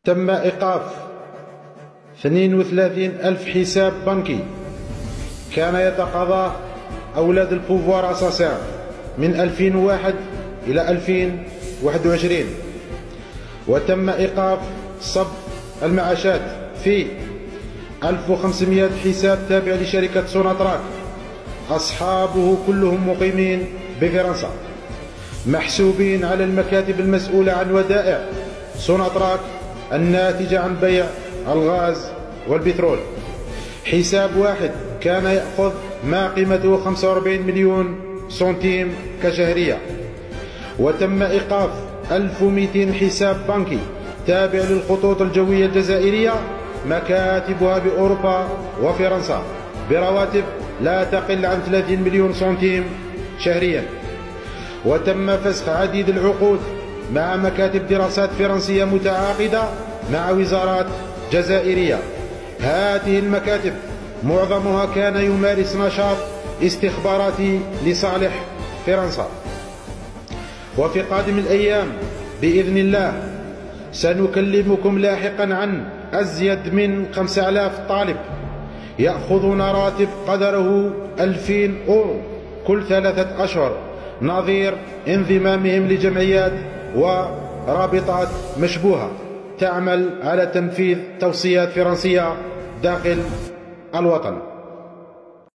تم إيقاف 32 ألف حساب بنكي كان يتقاضاه أولاد البوفوار أساسير من 2001 إلى 2021، وتم إيقاف صب المعاشات في 1500 حساب تابع لشركة سوناتراك، أصحابه كلهم مقيمين بفرنسا، محسوبين على المكاتب المسؤولة عن ودائع سوناتراك الناتجة عن بيع الغاز والبترول. حساب واحد كان يأخذ ما قيمته 45 مليون سنتيم كشهرية. وتم إيقاف 1200 حساب بنكي تابع للخطوط الجوية الجزائرية مكاتبها بأوروبا وفرنسا برواتب لا تقل عن 30 مليون سنتيم شهريا. وتم فسخ عديد العقود مع مكاتب دراسات فرنسية متعاقدة مع وزارات جزائرية. هذه المكاتب معظمها كان يمارس نشاط استخباراتي لصالح فرنسا. وفي قادم الأيام بإذن الله سنكلمكم لاحقا عن أزيد من 5000 طالب يأخذون راتب قدره 2000 أورو كل 3 أشهر، نظير انضمامهم لجمعيات ورابطات مشبوهة تعمل على تنفيذ توصيات فرنسية داخل الوطن.